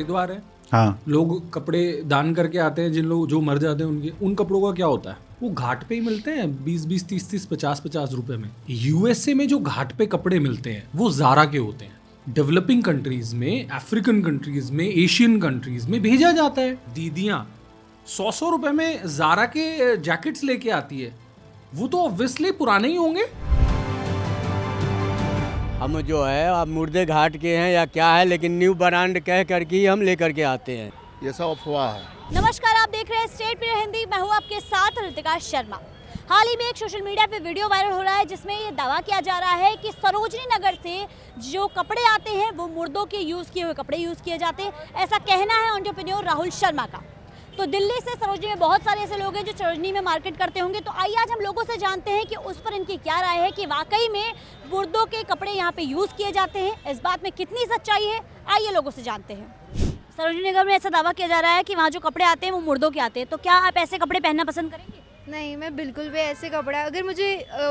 द्वार है। हाँ, लोग कपड़े दान करके आते हैं, जिन लोग जो मर जाते हैं उनके, उन कपड़ों का क्या होता है, वो घाट पे ही मिलते हैं 20-20, 30-30, 50-50 रुपए में। यूएसए में जो घाट पे कपड़े मिलते हैं वो जारा के होते हैं। डेवलपिंग कंट्रीज में, अफ्रीकन कंट्रीज में, एशियन कंट्रीज में भेजा जाता है। दीदियां 100 रुपए में जारा के जैकेट्स लेके आती है, वो तो ऑब्वियसली पुराने ही होंगे। हम जो है अब मुर्दे घाट के हैं या क्या है, लेकिन न्यू ब्रांड कह करके ही हम लेकर के आते हैं। ये सब अफवाह है। नमस्कार, आप देख रहे हैं स्टेट प्रिय हिंदी। मैं हूं आपके साथ ऋतिका शर्मा। हाल ही में एक सोशल मीडिया पे वीडियो वायरल हो रहा है जिसमें ये दावा किया जा रहा है कि सरोजनी नगर से जो कपड़े आते हैं वो मुर्दों के यूज़ किए हुए कपड़े यूज़ किए जाते हैं, ऐसा कहना है एंटरप्रेन्योर राहुल शर्मा का। तो दिल्ली से सरोजनी में बहुत सारे ऐसे लोग हैं जो सरोजनी में मार्केट करते होंगे, तो आइए आज हम लोगों से जानते हैं कि उस पर इनकी क्या राय है कि वाकई में मुर्दों के कपड़े यहाँ पे यूज़ किए जाते हैं, इस बात में कितनी सच्चाई है, आइए लोगों से जानते हैं। सरोजनी नगर में ऐसा दावा किया जा रहा है कि वहाँ जो कपड़े आते हैं वो मुर्दों के आते हैं, तो क्या आप ऐसे कपड़े पहनना पसंद करेंगे? नहीं, मैं बिल्कुल भी ऐसे कपड़ा, अगर मुझे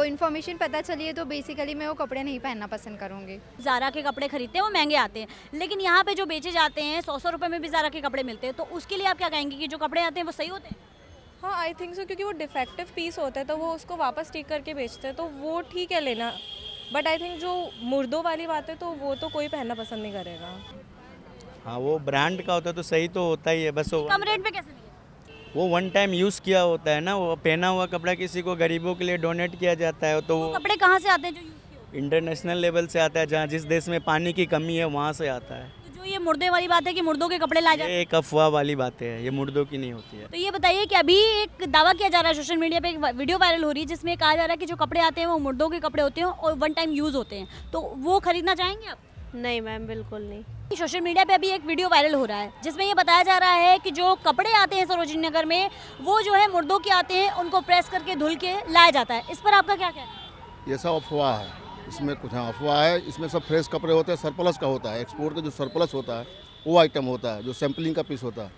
इन्फॉर्मेशन पता चली है तो बेसिकली मैं वो कपड़े नहीं पहनना पसंद करूँगी। ज़ारा के कपड़े खरीदते हैं वो महंगे आते हैं, लेकिन यहाँ पे जो बेचे जाते हैं 100 रुपए में भी ज़ारा के कपड़े मिलते हैं, तो उसके लिए आप क्या कहेंगे कि जो कपड़े आते हैं वो सही होते हैं? हाँ, आई थिंक सो, क्योंकि वो डिफेक्टिव पीस होता है तो वो उसको वापस ठीक करके बेचते हैं, तो वो ठीक है लेना। बट आई थिंक जो मुर्दों वाली बात है तो वो तो कोई पहनना पसंद नहीं करेगा। हाँ, वो ब्रांड का होता है तो सही तो होता ही है, बस वो कम रेट पे कैसे दिए? वो वन टाइम यूज़ किया होता है ना, वो पहना हुआ कपड़ा किसी को गरीबों के लिए डोनेट किया जाता है, तो वो कपड़े कहाँ से आते हैं जो यूज़ किए होते इंटरनेशनल लेवल से आता है, जहाँ जिस देश में पानी की कमी है वहाँ से आता है। हैं? तो जो ये मुर्दे वाली बात है कि मुर्दों के कपड़े लाए जाते हैं, ये एक अफवाह वाली बात है, ये मुर्दों की नहीं होती है। तो ये बताइए कि अभी एक दावा किया जा रहा है सोशल मीडिया पे, एक वीडियो वायरल हो रही है जिसमें कहा जा रहा है कि जो कपड़े आते हैं वो मुर्दों के कपड़े होते हैं और वन टाइम यूज़ होते हैं, तो वो खरीदना चाहेंगे आप? नहीं मैम, बिल्कुल नहीं। सोशल मीडिया पे अभी एक वीडियो वायरल हो रहा है जिसमें ये बताया जा रहा है कि जो कपड़े आते हैं सरोजनी नगर में वो जो है मुर्दों के आते हैं, उनको प्रेस करके धुल के लाया जाता है। इस पर आपका क्या कहना है? ये सब अफवाह है, इसमें कुछ हाँ अफवाह है। इसमें सब फ्रेश कपड़े होते हैं, सरप्लस का होता है, एक्सपोर्ट का जो सरप्लस होता है वो आइटम होता है, जो सैम्पलिंग का पीस होता है।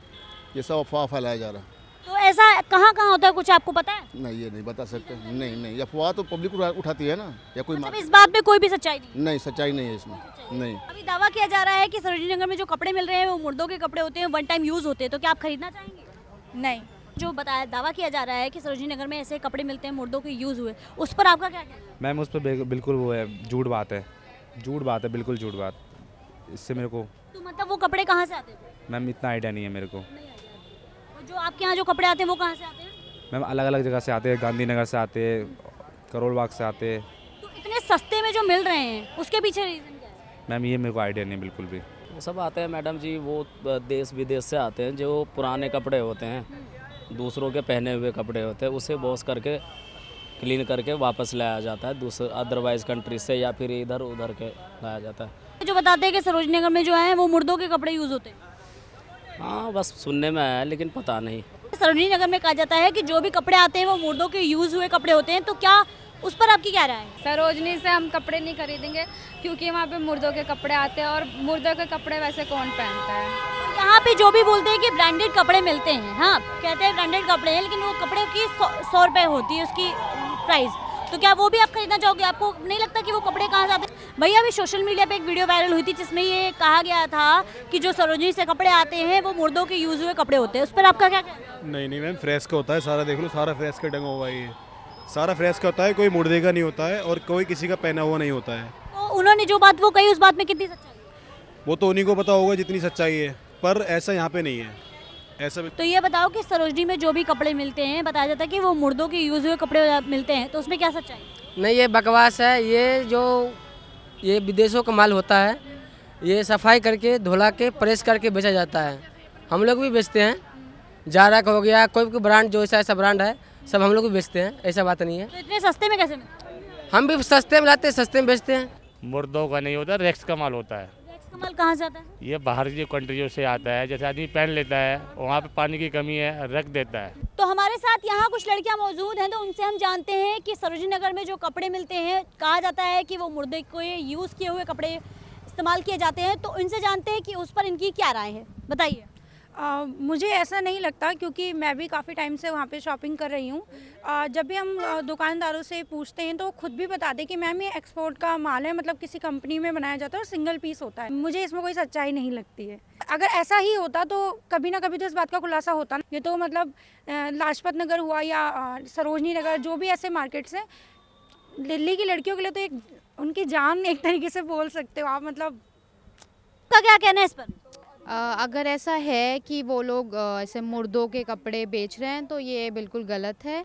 ये सब अफवाह फैलाया जा रहा है। तो ऐसा कहाँ कहाँ होता है, कुछ आपको पता है? नहीं, ये नहीं बता सकते। नहीं, अफवाह तो पब्लिक उठाती है ना, या कोई मतलब इस बात में कोई भी सच्चाई नहीं? सच्चाई नहीं है इसमें, नहीं। अभी दावा किया जा रहा है कि सरोजनी नगर में जो कपड़े मिल रहे हैं वो मुर्दों के कपड़े होते हैं, वन टाइम यूज़ होते हैं, तो क्या आप खरीदना चाहेंगे? नहीं। जो बताया दावा किया जा रहा है कि सरोजनी नगर में ऐसे कपड़े मिलते हैं मुर्दों के यूज़ हुए, उस पर आपका क्या कहना है? मैम उस पर बिल्कुल वो है, झूठ बात है, बिल्कुल झूठ बात। इससे मेरे को तो मतलब वो कपड़े कहाँ से आते हैं? मैम इतना आइडिया नहीं है मेरे को। और जो आपके यहाँ जो कपड़े आते हैं वो कहाँ से आते हैं? मैम अलग अलग जगह से आते हैं, गांधीनगर से आते हैं, करोल बाग से आते हैं। तो इतने सस्ते में जो मिल रहे हैं उसके पीछे रीज़न क्या है? मैम ये मेरे को आइडिया नहीं बिल्कुल भी। सब आते हैं मैडम जी, वो देश विदेश से आते हैं, जो पुराने कपड़े होते हैं, दूसरों के पहने हुए कपड़े होते हैं, उसे वॉश करके क्लीन करके वापस लाया जाता है दूसरे अदरवाइज कंट्री से, या फिर इधर उधर के लाया जाता है। जो बताते हैं कि सरोजनी नगर में जो है वो मुर्दों के कपड़े यूज़ होते हैं। हाँ, बस सुनने में आया है, लेकिन पता नहीं। सरोजनी नगर में कहा जाता है कि जो भी कपड़े आते हैं वो मुर्दों के यूज़ हुए कपड़े होते हैं, तो क्या उस पर आपकी क्या राय है? सरोजनी से हम कपड़े नहीं खरीदेंगे क्योंकि वहाँ पे मुर्दों के कपड़े आते हैं और मुर्दों के कपड़े वैसे कौन पहनता है। यहाँ पे जो भी बोलते हैं कि ब्रांडेड कपड़े मिलते हैं, हाँ कहते हैं ब्रांडेड कपड़े हैं, लेकिन वो कपड़े की 100 रुपये होती है उसकी प्राइस, तो क्या वो भी आप खरीदना चाहोगे? आपको नहीं लगता कि वो कपड़े कहाँ से आते हैं? भैया अभी सोशल मीडिया पे एक वीडियो वायरल हुई थी जिसमें ये कहा गया था कि जो सरोजनी से कपड़े आते हैं वो मुर्दों के यूज़ हुए कपड़े होते हैं, उस पर आपका क्या कहना है? नहीं मैम, फ्रेश का होता है सारा, देख लो सारा फ्रेश का टंगा हुआ है, ये सारा फ्रेश का होता है, कोई मुर्दे का नहीं होता है और कोई किसी का पहना हुआ नहीं होता है। तो उन्होंने जो बात वो कही उस बात में कितनी सच्चाई है? वो तो उन्हीं को पता होगा जितनी सच्चाई है, पर ऐसा यहाँ पे नहीं है ऐसा। तो ये बताओ कि सरोजनी में जो भी कपड़े मिलते हैं बताया जाता है कि वो मुर्दों के यूज़ हुए कपड़े मिलते हैं, तो उसमें क्या सच्चाई है? नहीं, ये बकवास है। ये विदेशों का माल होता है, ये सफाई करके धुला के प्रेस करके बेचा जाता है। हम लोग भी बेचते हैं, जारा का हो गया, कोई भी ब्रांड जो ऐसा ब्रांड है सब हम लोग भी बेचते हैं, ऐसा बात नहीं है। तो इतने सस्ते में कैसे मिलते हैं? हम भी सस्ते में लाते हैं, सस्ते में बेचते हैं। मुर्दों का नहीं होता, रेक्स का माल होता है। रेक्स का माल कहाँ से आता है? ये बाहर की कंट्रियों से आता है, जैसे आदमी पहन लेता है, वहाँ पे पानी की कमी है, रख देता है। तो हमारे साथ यहाँ कुछ लड़कियाँ मौजूद हैं, तो उनसे हम जानते हैं कि सरोजनी नगर में जो कपड़े मिलते हैं कहा जाता है कि वो मुर्दे को यूज़ किए हुए कपड़े इस्तेमाल किए जाते हैं, तो इनसे जानते हैं कि उस पर इनकी क्या राय है। बताइए। मुझे ऐसा नहीं लगता, क्योंकि मैं भी काफ़ी टाइम से वहाँ पे शॉपिंग कर रही हूँ। जब भी हम दुकानदारों से पूछते हैं तो वो खुद भी बताते हैं कि मैम ये एक्सपोर्ट का माल है, मतलब किसी कंपनी में बनाया जाता है और सिंगल पीस होता है। मुझे इसमें कोई सच्चाई नहीं लगती है। अगर ऐसा ही होता तो कभी ना कभी तो इस बात का खुलासा होता ना। ये तो मतलब लाजपत नगर हुआ या सरोजनी नगर, जो भी ऐसे मार्केट्स हैं, दिल्ली की लड़कियों के लिए तो एक उनकी जान एक तरीके से बोल सकते हो आप। मतलब का क्या कहना है इस पर? अगर ऐसा है कि वो लोग ऐसे मुर्दों के कपड़े बेच रहे हैं तो ये बिल्कुल गलत है।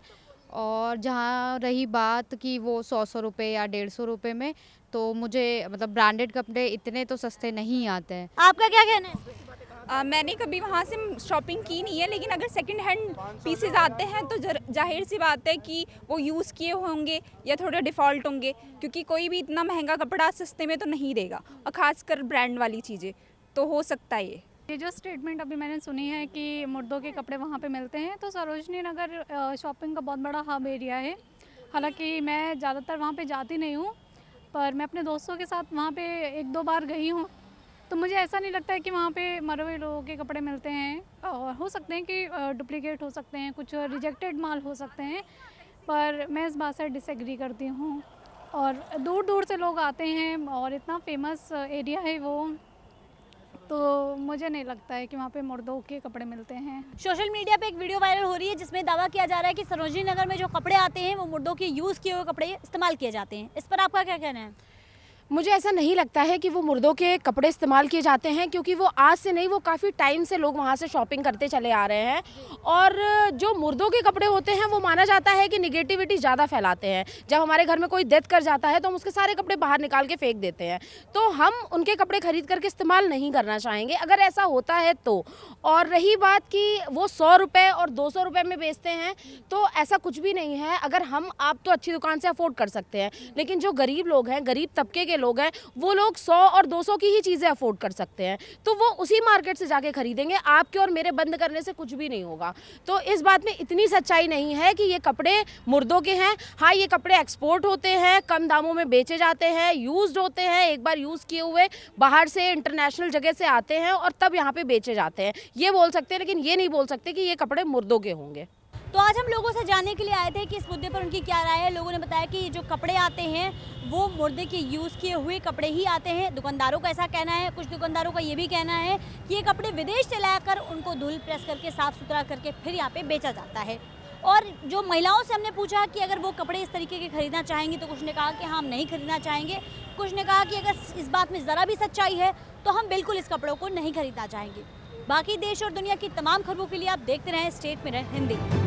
और जहाँ रही बात कि वो 100 रुपये या 150 रुपये में, तो मुझे मतलब ब्रांडेड कपड़े इतने तो सस्ते नहीं आते हैं। आपका क्या कहना है इस पर? मैंने कभी वहाँ से शॉपिंग की नहीं है, लेकिन अगर सेकंड हैंड पीसेस आते हैं तो जाहिर सी बात है कि वो यूज़ किए होंगे या थोड़ा डिफ़ॉल्ट होंगे, क्योंकि कोई भी इतना महंगा कपड़ा सस्ते में तो नहीं देगा, और ख़ासकर ब्रांड वाली चीज़ें, तो हो सकता है ये जो स्टेटमेंट अभी मैंने सुनी है कि मुर्दों के कपड़े वहाँ पे मिलते हैं, तो सरोजनी नगर शॉपिंग का बहुत बड़ा हब एरिया है। हालांकि मैं ज़्यादातर वहाँ पे जाती नहीं हूँ, पर मैं अपने दोस्तों के साथ वहाँ पे 1-2 बार गई हूँ, तो मुझे ऐसा नहीं लगता है कि वहाँ पे मरे हुए लोगों के कपड़े मिलते हैं। और हो सकते हैं कि डुप्लीकेट हो सकते हैं, कुछ रिजेक्टेड माल हो सकते हैं, पर मैं इस बात से डिसएग्री करती हूँ। और दूर दूर से लोग आते हैं और इतना फेमस एरिया है वो, तो मुझे नहीं लगता है कि वहाँ पे मुर्दों के कपड़े मिलते हैं। सोशल मीडिया पे एक वीडियो वायरल हो रही है जिसमें दावा किया जा रहा है कि सरोजनी नगर में जो कपड़े आते हैं वो मुर्दों के यूज़ किए हुए कपड़े इस्तेमाल किए जाते हैं। इस पर आपका क्या कहना है? मुझे ऐसा नहीं लगता है कि वो मुर्दों के कपड़े इस्तेमाल किए जाते हैं, क्योंकि वो आज से नहीं, वो काफ़ी टाइम से लोग वहाँ से शॉपिंग करते चले आ रहे हैं। और जो मुर्दों के कपड़े होते हैं वो माना जाता है कि निगेटिविटी ज़्यादा फैलाते हैं। जब हमारे घर में कोई डेथ कर जाता है तो हम उसके सारे कपड़े बाहर निकाल के फेंक देते हैं, तो हम उनके कपड़े खरीद करके इस्तेमाल नहीं करना चाहेंगे अगर ऐसा होता है तो। और रही बात कि वो 100 रुपये और 200 रुपये में बेचते हैं, तो ऐसा कुछ भी नहीं है। अगर आप तो अच्छी दुकान से अफोर्ड कर सकते हैं, लेकिन जो गरीब लोग हैं, गरीब तबके के लोग हैं, वो लोग 100 और 200 की ही चीज़ें अफोर्ड कर सकते हैं, तो वो उसी मार्केट से जाके खरीदेंगे। आपके और मेरे बंद करने से कुछ भी नहीं होगा। तो इस बात में इतनी सच्चाई नहीं है कि ये कपड़े मुर्दों के हैं। हाँ, ये कपड़े एक्सपोर्ट होते हैं, कम दामों में बेचे जाते हैं, यूज्ड होते हैं, एक बार यूज़ किए हुए बाहर से इंटरनेशनल जगह से आते हैं और तब यहाँ पे बेचे जाते हैं, ये बोल सकते हैं, लेकिन ये नहीं बोल सकते कि ये कपड़े मुर्दों के होंगे। तो आज हम लोगों से जानने के लिए आए थे कि इस मुद्दे पर उनकी क्या राय है। लोगों ने बताया कि जो कपड़े आते हैं वो मुर्दे के यूज़ किए हुए कपड़े ही आते हैं। दुकानदारों का ऐसा कहना है, कुछ दुकानदारों का ये भी कहना है कि ये कपड़े विदेश से लाकर उनको धुल प्रेस करके साफ़ सुथरा करके फिर यहाँ पे बेचा जाता है। और जो महिलाओं से हमने पूछा कि अगर वो कपड़े इस तरीके के खरीदना चाहेंगी, तो कुछ ने कहा कि हम नहीं खरीदना चाहेंगे, कुछ ने कहा कि अगर इस बात में ज़रा भी सच्चाई है तो हम बिल्कुल इस कपड़ों को नहीं खरीदना चाहेंगे। बाकी देश और दुनिया की तमाम खबरों के लिए आप देखते रहें स्टेट मिरर हिंदी।